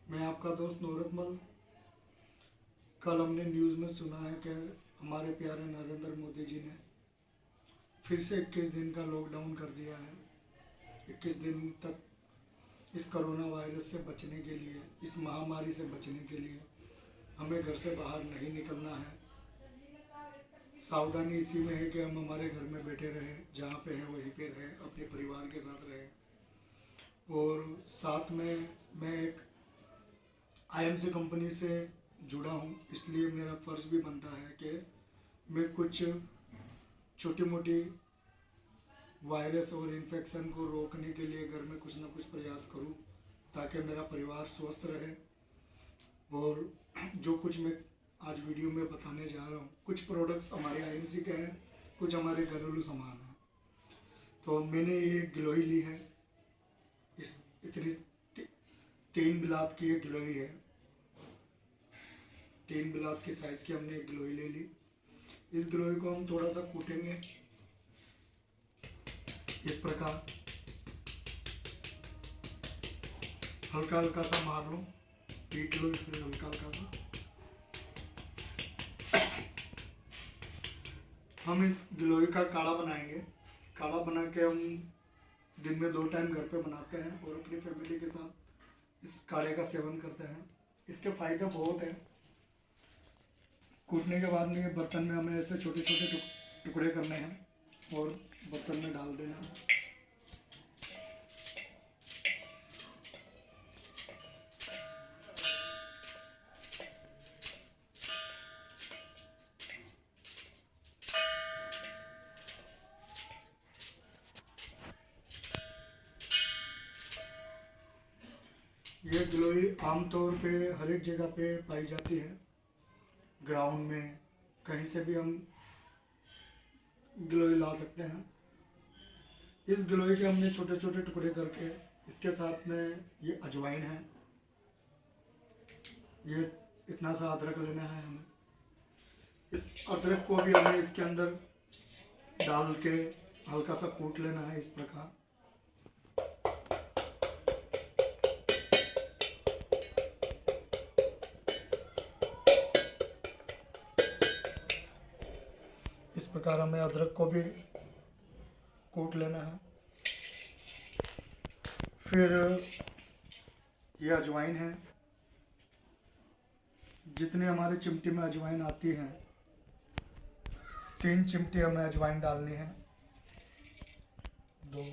मैं आपका दोस्त नूरतमल। कल हमने न्यूज़ में सुना है कि हमारे प्यारे नरेंद्र मोदी जी ने फिर से 21 दिन का लॉकडाउन कर दिया है। 21 दिन तक इस कोरोना वायरस से बचने के लिए, इस महामारी से बचने के लिए हमें घर से बाहर नहीं निकलना है। सावधानी इसी में है कि हम हमारे घर में बैठे रहें, जहाँ पे हैं वहीं पे रहें, अपने परिवार के साथ रहें। और साथ में मैं एक आईएमसी कंपनी से जुड़ा हूँ, इसलिए मेरा फ़र्ज़ भी बनता है कि मैं कुछ छोटी मोटी वायरस और इन्फेक्शन को रोकने के लिए घर में कुछ ना कुछ प्रयास करूँ, ताकि मेरा परिवार स्वस्थ रहे। और जो कुछ मैं आज वीडियो में बताने जा रहा हूँ, कुछ प्रोडक्ट्स हमारे आईएमसी के हैं, कुछ हमारे घरेलू सामान हैं। तो मैंने ये गिलोई ली है, इस इतनी 3 बिलात की ये गिलोई है। 3 बिलात की साइज़ की हमने एक गिलोई ले ली। इस गिलोई को हम थोड़ा सा कूटेंगे इस प्रकार, हल्का हल्का सा मार लो, पीट लो इसे हल्का हल्का सा। हम इस गिलोई का काढ़ा बनाएंगे। काढ़ा बना के हम दिन में 2 टाइम घर पे बनाते हैं और अपनी फैमिली के साथ इस काढ़े का सेवन करते हैं। इसके फ़ायदे बहुत हैं। कूटने के बाद में ये बर्तन में हमें ऐसे छोटे छोटे टुकड़े करने हैं और बर्तन में डाल देना है। ये गिलोई आमतौर पे हर एक जगह पे पाई जाती है। ग्राउंड में कहीं से भी हम गिलोई ला सकते हैं। इस गिलोई के हमने छोटे छोटे टुकड़े करके, इसके साथ में ये अजवाइन है, ये इतना सा अदरक लेना है हमें। इस अदरक को भी हमें इसके अंदर डाल के हल्का सा कूट लेना है इस प्रकार। इस प्रकार हमें अदरक को भी कूट लेना है। फिर ये अजवाइन है, जितनी हमारे चिमटी में अजवाइन आती है 3 चिमटी हमें अजवाइन डालनी है। 2,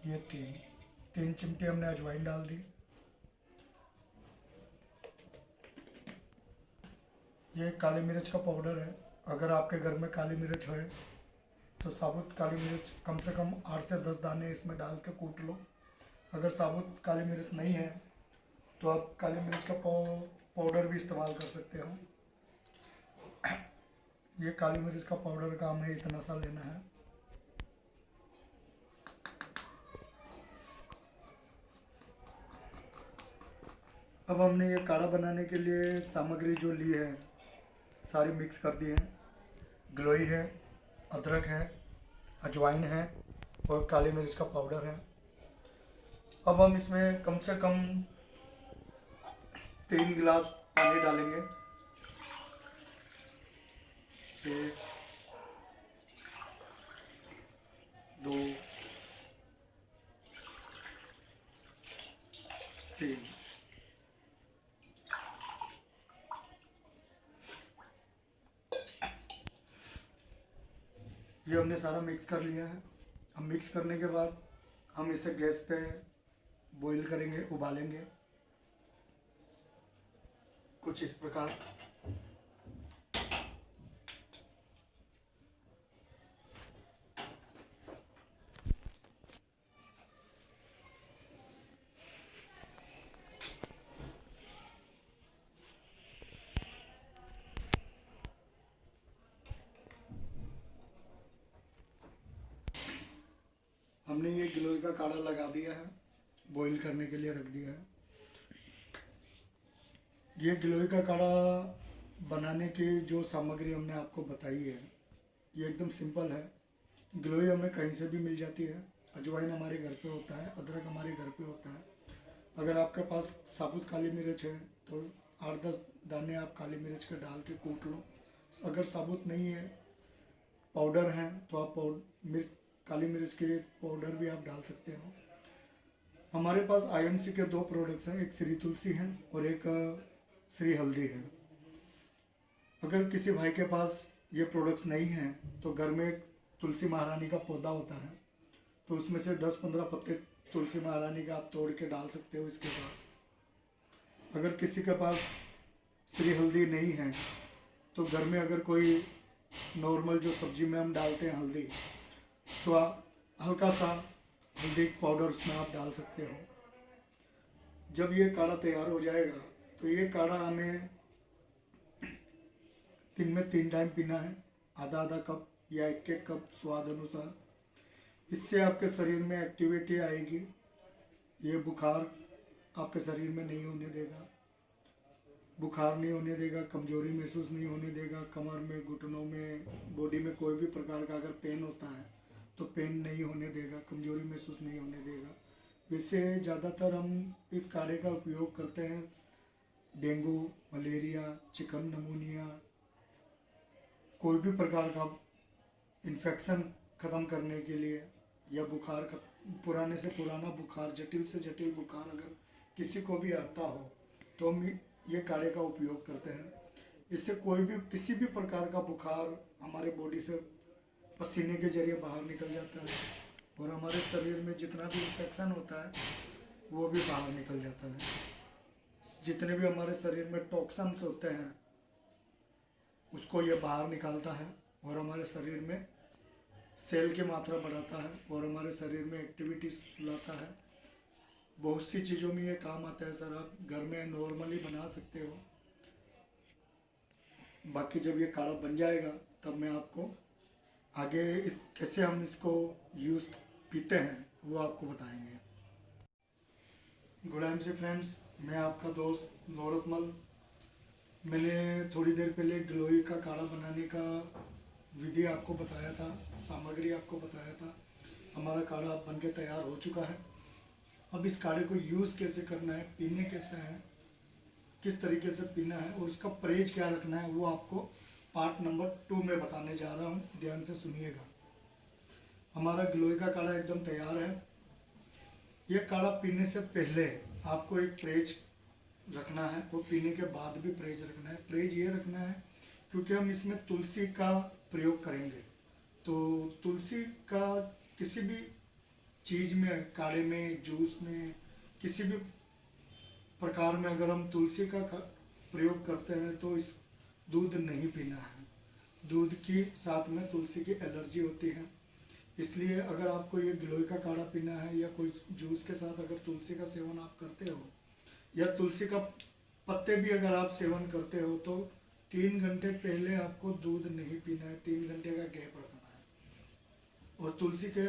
ये 3 चिमटी हमने अजवाइन डाल दी। ये काली मिर्च का पाउडर है। अगर आपके घर में काली मिर्च है तो साबुत काली मिर्च कम से कम 8 से 10 दाने इसमें डाल के कूट लो। अगर साबुत काली मिर्च नहीं है तो आप काली मिर्च का पाउडर भी इस्तेमाल कर सकते हो। ये काली मिर्च का पाउडर का हमें इतना सा लेना है। अब हमने ये काढ़ा बनाने के लिए सामग्री जो ली है सारी मिक्स कर दी है। गिलोई है, अदरक है, अजवाइन है और काली मिर्च का पाउडर है। अब हम इसमें कम से कम 3 गिलास पानी डालेंगे। 1, 2, 3। ये हमने सारा मिक्स कर लिया है। अब मिक्स करने के बाद हम इसे गैस पे बॉईल करेंगे, उबालेंगे कुछ इस प्रकार। हमने ये गिलोई का काढ़ा लगा दिया है, बॉईल करने के लिए रख दिया है। ये गिलोई का काढ़ा बनाने की जो सामग्री हमने आपको बताई है ये एकदम सिंपल है। गिलोई हमें कहीं से भी मिल जाती है। अजवाइन हमारे घर पे होता है, अदरक हमारे घर पे होता है, अगर आपके पास साबुत काली मिर्च है तो 8-10 दाने आप काली मिर्च के डाल के कूट लो। अगर साबुत नहीं है, पाउडर है, तो आप काली मिर्च के पाउडर भी आप डाल सकते हो। हमारे पास आईएमसी के 2 प्रोडक्ट्स हैं, एक श्री तुलसी है और एक श्री हल्दी है। अगर किसी भाई के पास ये प्रोडक्ट्स नहीं हैं तो घर में एक तुलसी महारानी का पौधा होता है, तो उसमें से 10-15 पत्ते तुलसी महारानी का आप तोड़ के डाल सकते हो इसके साथ। अगर किसी के पास श्री हल्दी नहीं है तो घर में अगर कोई नॉर्मल जो सब्जी में हम डालते हैं हल्दी, हल्का सा हल्दी पाउडर उसमें आप डाल सकते हो। जब ये काढ़ा तैयार हो जाएगा तो ये काढ़ा हमें दिन में 3 टाइम पीना है, आधा कप या 1 कप स्वाद अनुसार। इससे आपके शरीर में एक्टिविटी आएगी, ये बुखार आपके शरीर में नहीं होने देगा, बुखार नहीं होने देगा, कमजोरी महसूस नहीं होने देगा, कमर में, घुटनों में, बॉडी में कोई भी प्रकार का अगर पेन होता है तो पेन नहीं होने देगा, कमजोरी महसूस नहीं होने देगा। वैसे ज़्यादातर हम इस काढ़े का उपयोग करते हैं डेंगू, मलेरिया, चिकन नमूनिया, कोई भी प्रकार का इन्फेक्शन ख़त्म करने के लिए, या बुखार का पुराने से पुराना बुखार, जटिल से जटिल बुखार अगर किसी को भी आता हो तो हम ये काढ़े का उपयोग करते हैं। इससे कोई भी किसी भी प्रकार का बुखार हमारे बॉडी से पसीने के जरिए बाहर निकल जाता है और हमारे शरीर में जितना भी इन्फेक्शन होता है वो भी बाहर निकल जाता है। जितने भी हमारे शरीर में टॉक्सिन्स होते हैं उसको ये बाहर निकालता है और हमारे शरीर में सेल की मात्रा बढ़ाता है और हमारे शरीर में एक्टिविटीज लाता है। बहुत सी चीज़ों में ये काम आता है सर, आप घर में नॉर्मली बना सकते हो। बाकी जब ये काढ़ा बन जाएगा तब मैं आपको आगे कैसे हम इसको यूज़ पीते हैं वो आपको बताएंगे। गुड टाइम से फ्रेंड्स, मैं आपका दोस्त नौरतमल। मैंने थोड़ी देर पहले गिलोय का काढ़ा बनाने का विधि आपको बताया था, सामग्री आपको बताया था। हमारा काढ़ा बन के तैयार हो चुका है। अब इस काढ़े को यूज़ कैसे करना है, पीने कैसे हैं, किस तरीके से पीना है और इसका परहेज क्या रखना है, वो आपको पार्ट नंबर 2 में बताने जा रहा हूँ। ध्यान से सुनिएगा। हमारा गिलोय का काढ़ा एकदम तैयार है। यह काढ़ा पीने से पहले आपको एक परहेज रखना है और पीने के बाद भी परहेज रखना है। परहेज ये रखना है क्योंकि हम इसमें तुलसी का प्रयोग करेंगे, तो तुलसी का किसी भी चीज़ में, काढ़े में, जूस में, किसी भी प्रकार में अगर हम तुलसी का प्रयोग करते हैं तो इस दूध नहीं पीना है। दूध की साथ में तुलसी की एलर्जी होती है, इसलिए अगर आपको ये गिलोय का काढ़ा पीना है या कोई जूस के साथ अगर तुलसी का सेवन आप करते हो या तुलसी का पत्ते भी अगर आप सेवन करते हो तो 3 घंटे पहले आपको दूध नहीं पीना है, 3 घंटे का गैप रखना है। और तुलसी के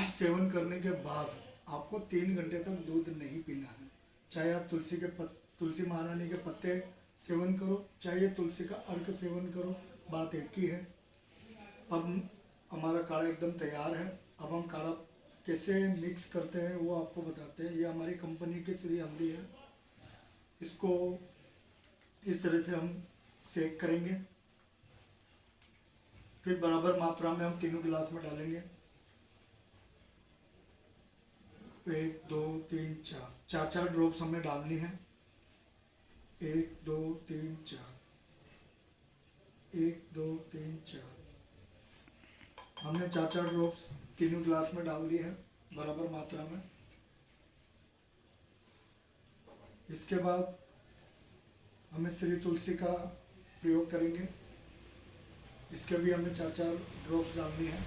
सेवन करने के बाद आपको 3 घंटे तक दूध नहीं पीना है। चाहे आप तुलसी महारानी के पत्ते सेवन करो, चाहे तुलसी का अर्क सेवन करो, बात एक ही है। अब हमारा काढ़ा एकदम तैयार है। अब हम काढ़ा कैसे मिक्स करते हैं वो आपको बताते हैं। ये हमारी कंपनी की श्री हल्दी है। इसको इस तरह से हम सेक करेंगे, फिर बराबर मात्रा में हम तीनों गिलास में डालेंगे। 1 2 3 4 4 ड्रॉप्स हमें डालनी है। 1 2 3 4 1 2 3 4 हमने 4 ड्रॉप्स तीनों गिलास में डाल दिए हैं बराबर मात्रा में। इसके बाद हमें श्री तुलसी का प्रयोग करेंगे। इसके भी हमें 4 ड्रॉप्स डालनी है।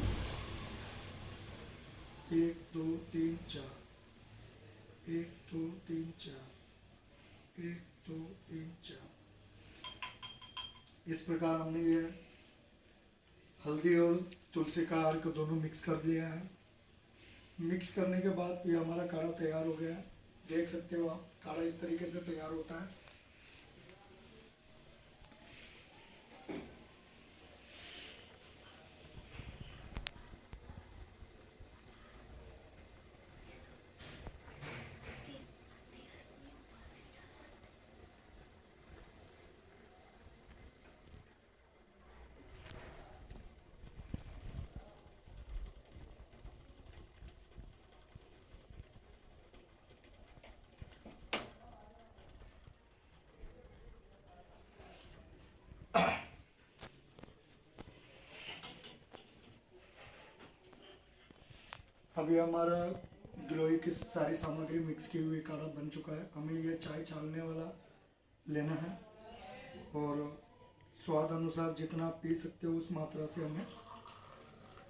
1 2 3 4 1 2 3 4 1 2 3 4। इस प्रकार हमने ये हल्दी और तुलसी का अर्क दोनों मिक्स कर दिया है। मिक्स करने के बाद ये हमारा काढ़ा तैयार हो गया है। देख सकते हो आप, काढ़ा इस तरीके से तैयार होता है। अभी हमारा गिलोय की सारी सामग्री मिक्स की हुई काढ़ा बन चुका है। हमें ये चाय छानने वाला लेना है और स्वाद अनुसार जितना आप पी सकते हो उस मात्रा से हमें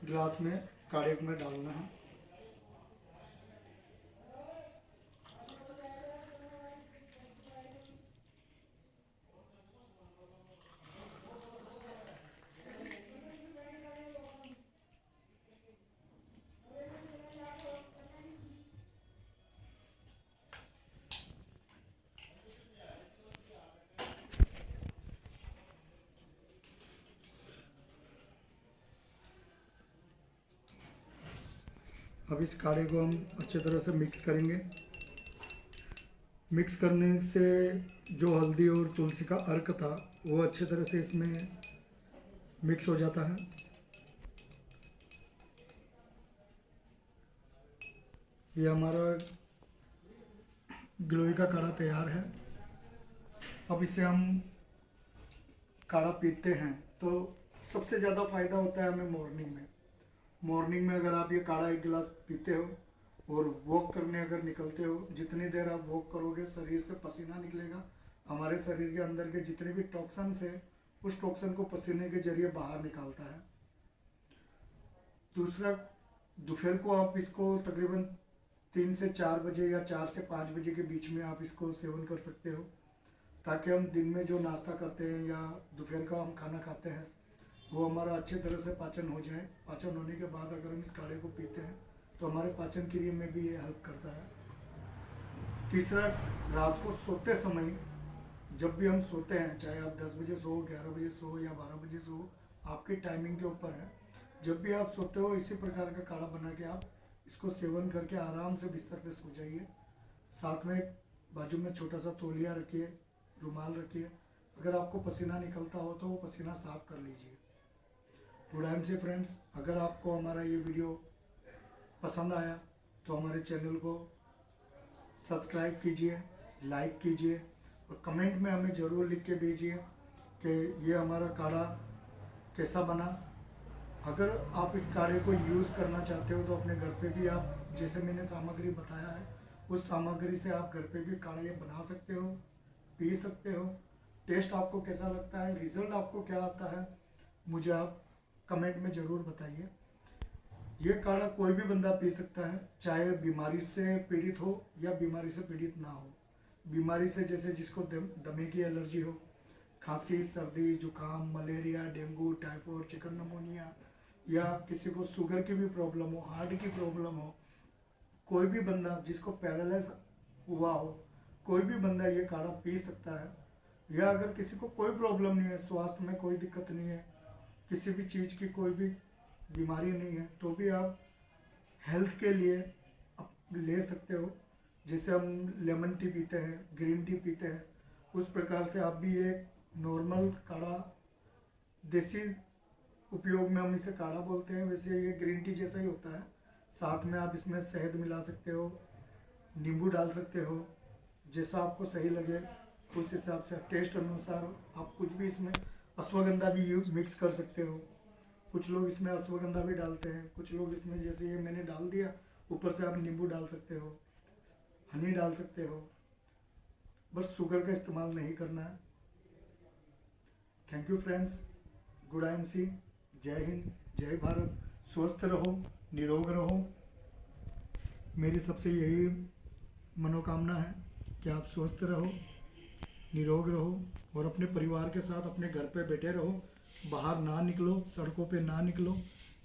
गिलास में काढ़े में डालना है। अब इस काढ़े को हम अच्छे तरह से मिक्स करेंगे। मिक्स करने से जो हल्दी और तुलसी का अर्क था वो अच्छे तरह से इसमें मिक्स हो जाता है। ये हमारा गिलोय का काढ़ा तैयार है। अब इसे हम काढ़ा पीते हैं तो सबसे ज़्यादा फ़ायदा होता है हमें मॉर्निंग में अगर आप ये काढ़ा एक गिलास पीते हो और वॉक करने अगर निकलते हो, जितनी देर आप वॉक करोगे शरीर से पसीना निकलेगा। हमारे शरीर के अंदर के जितने भी टॉक्सिन्स है उस टॉक्सिन को पसीने के जरिए बाहर निकालता है। दूसरा, दोपहर को आप इसको तकरीबन 3 से 4 बजे या 4 से 5 बजे के बीच में आप इसको सेवन कर सकते हो, ताकि हम दिन में जो नाश्ता करते हैं या दोपहर का हम खाना खाते हैं वो हमारा अच्छे तरह से पाचन हो जाए। पाचन होने के बाद अगर हम इस काढ़े को पीते हैं तो हमारे पाचन क्रिया में भी ये हेल्प करता है। तीसरा, रात को सोते समय जब भी हम सोते हैं, चाहे आप 10 बजे सो, 11 बजे सो या 12 बजे सो, आपकी टाइमिंग के ऊपर है। जब भी आप सोते हो इसी प्रकार का काढ़ा बना के आप इसको सेवन करके आराम से बिस्तर पे सो जाइए। साथ में बाजू में छोटा सा तौलिया रखिए, रुमाल रखिए। अगर आपको पसीना निकलता हो तो वो पसीना साफ कर लीजिए। गुड एमसी फ्रेंड्स, अगर आपको हमारा ये वीडियो पसंद आया तो हमारे चैनल को सब्सक्राइब कीजिए, लाइक कीजिए और कमेंट में हमें ज़रूर लिख के भेजिए कि ये हमारा काढ़ा कैसा बना। अगर आप इस काढ़े को यूज़ करना चाहते हो तो अपने घर पे भी आप, जैसे मैंने सामग्री बताया है, उस सामग्री से आप घर पे भी काढ़ा बना सकते हो, पी सकते हो। टेस्ट आपको कैसा लगता है, रिज़ल्ट आपको क्या आता है, मुझे आप कमेंट में ज़रूर बताइए। ये काढ़ा कोई भी बंदा पी सकता है, चाहे बीमारी से पीड़ित हो या बीमारी से पीड़ित ना हो। बीमारी से जैसे जिसको दमे की एलर्जी हो, खांसी, सर्दी, जुकाम, मलेरिया, डेंगू, टाइफाइड, चिकनगुनिया, या किसी को शुगर की भी प्रॉब्लम हो, हार्ट की प्रॉब्लम हो, कोई भी बंदा जिसको पैरालाइज हुआ हो, कोई भी बंदा ये काढ़ा पी सकता है। या अगर किसी को कोई प्रॉब्लम नहीं है, स्वास्थ्य में कोई दिक्कत नहीं है, किसी भी चीज़ की कोई भी बीमारी नहीं है, तो भी आप हेल्थ के लिए ले सकते हो। जैसे हम लेमन टी पीते हैं, ग्रीन टी पीते हैं, उस प्रकार से आप भी ये नॉर्मल काढ़ा, देसी उपयोग में हम इसे काढ़ा बोलते हैं, वैसे ये ग्रीन टी जैसा ही होता है। साथ में आप इसमें शहद मिला सकते हो, नींबू डाल सकते हो, जैसा आपको सही लगे उस हिसाब से। टेस्ट अनुसार आप कुछ भी इसमें अश्वगंधा भी मिक्स कर सकते हो। कुछ लोग इसमें अश्वगंधा भी डालते हैं, कुछ लोग इसमें, जैसे ये मैंने डाल दिया, ऊपर से आप नींबू डाल सकते हो, हनी डाल सकते हो। बस शुगर का इस्तेमाल नहीं करना है। Thank you friends, good MC, जय हिंद, जय भारत। स्वस्थ रहो, निरोग रहो। मेरी सबसे यही मनोकामना है कि आप स्वस्थ रहो, निरोग रहो और अपने परिवार के साथ अपने घर पे बैठे रहो। बाहर ना निकलो, सड़कों पे ना निकलो,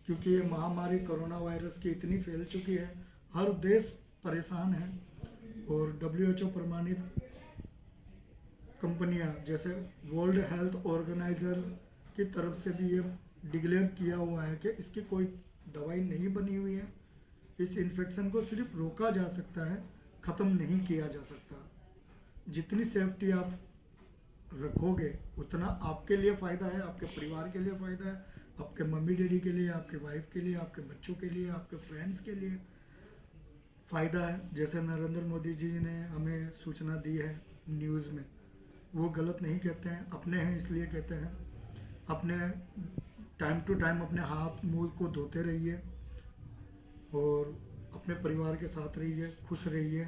क्योंकि ये महामारी कोरोना वायरस की इतनी फैल चुकी है, हर देश परेशान है। और WHO प्रमाणित कंपनियां जैसे वर्ल्ड हेल्थ ऑर्गेनाइजर की तरफ से भी ये डिक्लेयर किया हुआ है कि इसकी कोई दवाई नहीं बनी हुई है। इस इन्फेक्शन को सिर्फ रोका जा सकता है, ख़त्म नहीं किया जा सकता। जितनी सेफ्टी आप रखोगे उतना आपके लिए फ़ायदा है, आपके परिवार के लिए फ़ायदा है, आपके मम्मी डैडी के लिए, आपके वाइफ के लिए, आपके बच्चों के लिए, आपके फ्रेंड्स के लिए फ़ायदा है। जैसे नरेंद्र मोदी जी ने हमें सूचना दी है न्यूज़ में, वो गलत नहीं कहते हैं, अपने हैं इसलिए कहते हैं। अपने टाइम टू टाइम अपने हाथ मुंह को धोते रहिए और अपने परिवार के साथ रहिए, खुश रहिए।